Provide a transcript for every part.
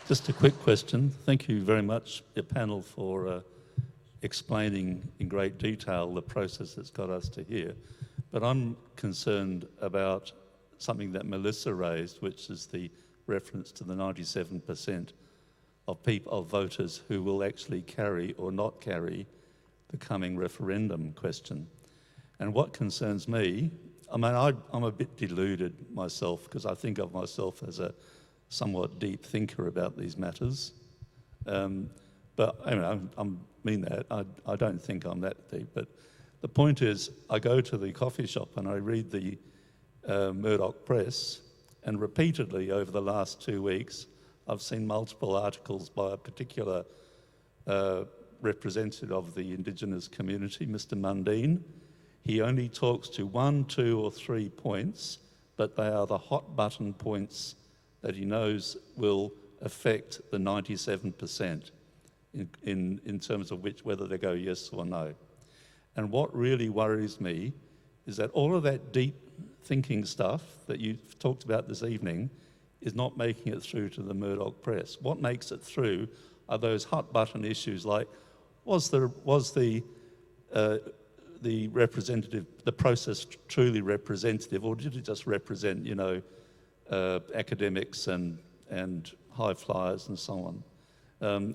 Just a quick question. Thank you very much, your panel, for explaining in great detail the process that's got us to here. But I'm concerned about something that Melissa raised, which is the reference to the 97% of voters who will actually carry or not carry the coming referendum question. And what concerns me, I mean, I'm a bit deluded myself because I think of myself as a somewhat deep thinker about these matters. But anyway, I mean that. I don't think I'm that deep. But the point is, I go to the coffee shop and I read the Murdoch press, and repeatedly over the last 2 weeks, I've seen multiple articles by a particular representative of the Indigenous community, Mr. Mundine. He only talks to 1, 2 or 3 points, but they are the hot button points that he knows will affect the 97% in terms of whether they go yes or no. And what really worries me is that all of that deep thinking stuff that you've talked about this evening is not making it through to the Murdoch press. What makes it through are those hot button issues like, was the representative, the process truly representative, or did it just represent, academics and high flyers and so on?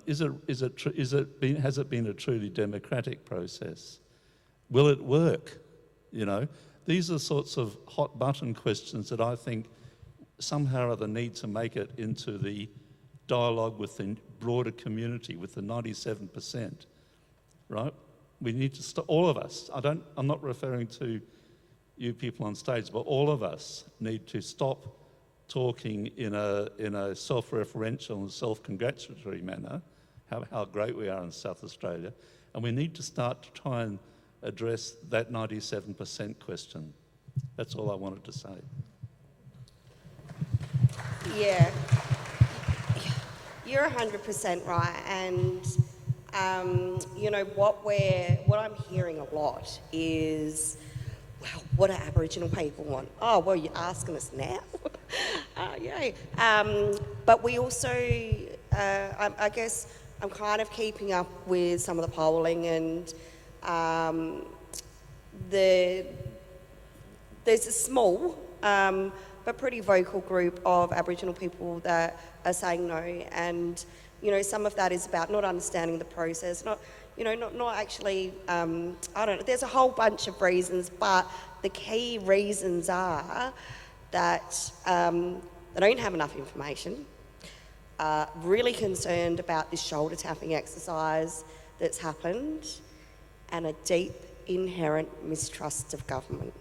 Has it been a truly democratic process? Will it work? These are sorts of hot button questions that I think somehow or other need to make it into the dialogue with the broader community, with the 97%, right? We need to stop, all of us, I'm not referring to you people on stage, but all of us need to stop talking in a self-referential and self-congratulatory manner, how great we are in South Australia, and we need to start to try and address that 97% question. That's all I wanted to say. Yeah, you're 100% right, and what I'm hearing a lot is, well, what do Aboriginal people want? Oh, well, you're asking us now? Yay. But we also, I guess I'm kind of keeping up with some of the polling, and there's a small but pretty vocal group of Aboriginal people that are saying no, and some of that is about not understanding the process, not actually, I don't know, there's a whole bunch of reasons, but the key reasons are that they don't have enough information, really concerned about this shoulder tapping exercise that's happened, and a deep inherent mistrust of government.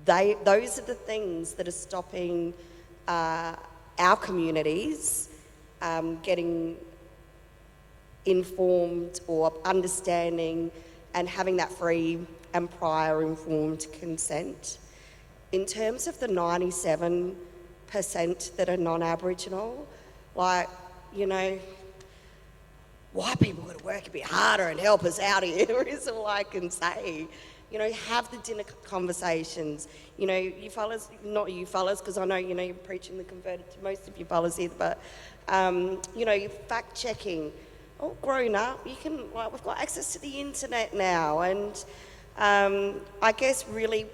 Those are the things that are stopping our communities getting informed or understanding and having that free and prior informed consent. In terms of the 97% that are non-Aboriginal, white people got to work a bit harder and help us out here is all I can say. Have the dinner conversations. You fellas, not you fellas, because I know, you're preaching the converted to most of you fellas here, but, fact checking. All grown up, we've got access to the internet now, and I guess really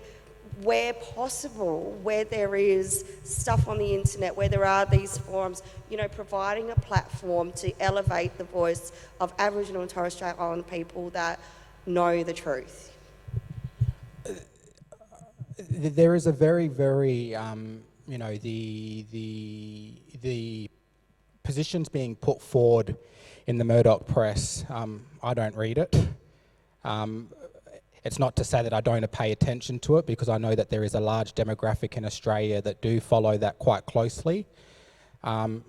where possible, where there is stuff on the internet, where there are these forums, providing a platform to elevate the voice of Aboriginal and Torres Strait Islander people that know the truth. There is a very, very, the positions being put forward in the Murdoch press, I don't read it. It's not to say that I don't pay attention to it, because I know that there is a large demographic in Australia that do follow that quite closely. It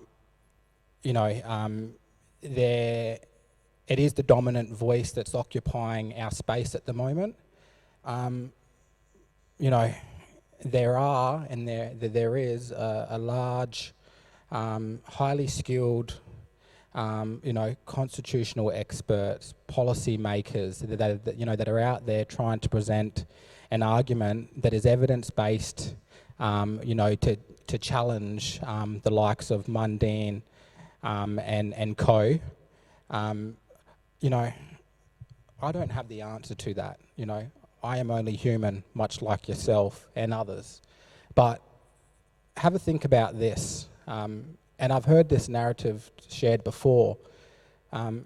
is the dominant voice that's occupying our space at the moment. There is a large, highly skilled, constitutional experts, policy makers that are out there trying to present an argument that is evidence-based, to challenge the likes of Mundine and co. You know, I don't have the answer to that. You know, I am only human, much like yourself and others. But have a think about this. And I've heard this narrative shared before. I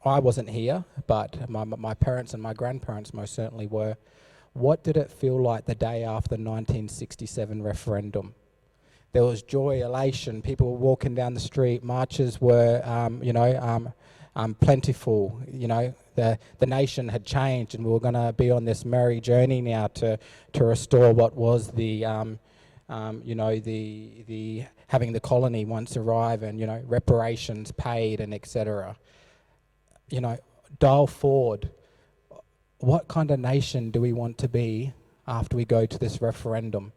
wasn't here, but my parents and my grandparents most certainly were. What did it feel like the day after the 1967 referendum? There was joy, elation, people were walking down the street, marches were, plentiful. You know, the nation had changed and we were going to be on this merry journey now to restore what was the having the colony once arrive and, you know, reparations paid and etc. You know, dial forward. What kind of nation do we want to be after we go to this referendum?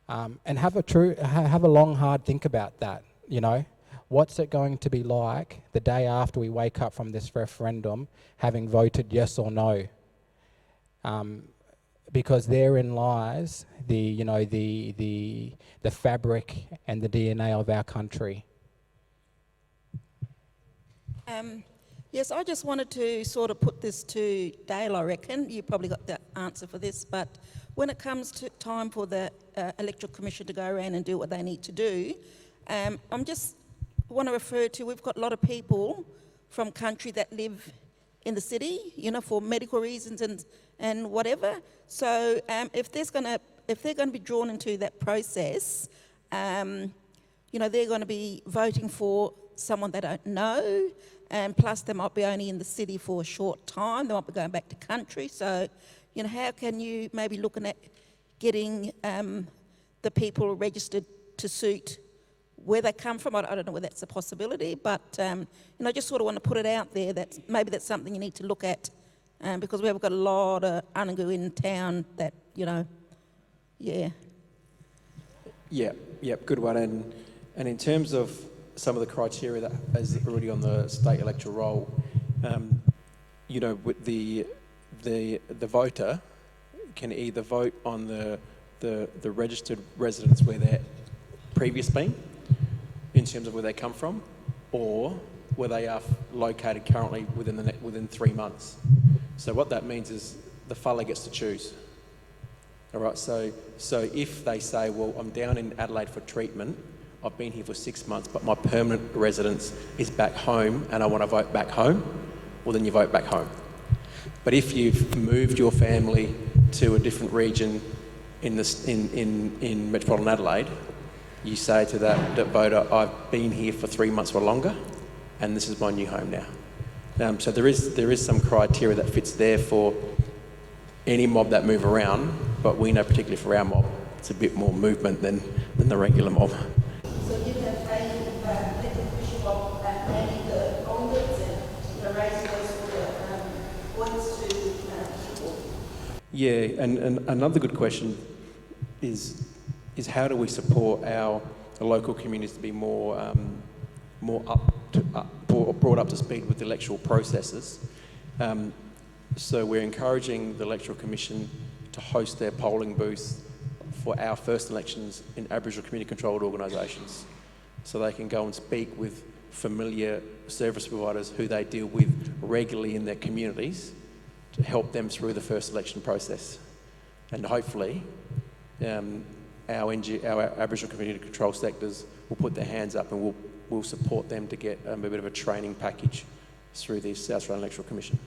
And have a long, hard think about that. You know, what's it going to be like the day after we wake up from this referendum, having voted yes or no? Because therein lies the fabric and the DNA of our country. Yes, I just wanted to sort of put this to Dale, I reckon. You probably got the answer for this, but when it comes to time for the Electoral Commission to go around and do what they need to do, I'm just want to refer to, we've got a lot of people from country that live in the city, you know, for medical reasons and whatever. So if they're going to be drawn into that process, you know, they're going to be voting for someone they don't know, and plus they might be only in the city for a short time, they might be going back to country. So, you know, how can you maybe looking at getting the people registered to suit where they come from? I don't know whether that's a possibility, but you know, I just sort of want to put it out there that maybe that's something you need to look at, because we have got a lot of Anangu in town that, you know, yeah. Yeah, good one. And in terms of some of the criteria that is already on the state electoral roll, you know, with the voter can either vote on the registered residence where they're previous been, in terms of where they come from, or where they are located currently within 3 months. So what that means is the fella gets to choose. All right, so if they say, well, I'm down in Adelaide for treatment, I've been here for 6 months, but my permanent residence is back home and I want to vote back home, well, then you vote back home. But if you've moved your family to a different region in metropolitan Adelaide, you say to that voter, I've been here for 3 months or longer, and this is my new home now. So there is some criteria that fits there for any mob that move around, but we know particularly for our mob, it's a bit more movement than the regular mob. So you have a elected official of manning the onwards and raising those sort of points to people? Yeah, and another good question is how do we support our local communities to be more brought up to speed with the electoral processes? So we're encouraging the Electoral Commission to host their polling booths for our first elections in Aboriginal community-controlled organisations, so they can go and speak with familiar service providers who they deal with regularly in their communities to help them through the first election process. And hopefully our Aboriginal community control sectors will put their hands up and we'll support them to get a bit of a training package through the South Australian Electoral Commission.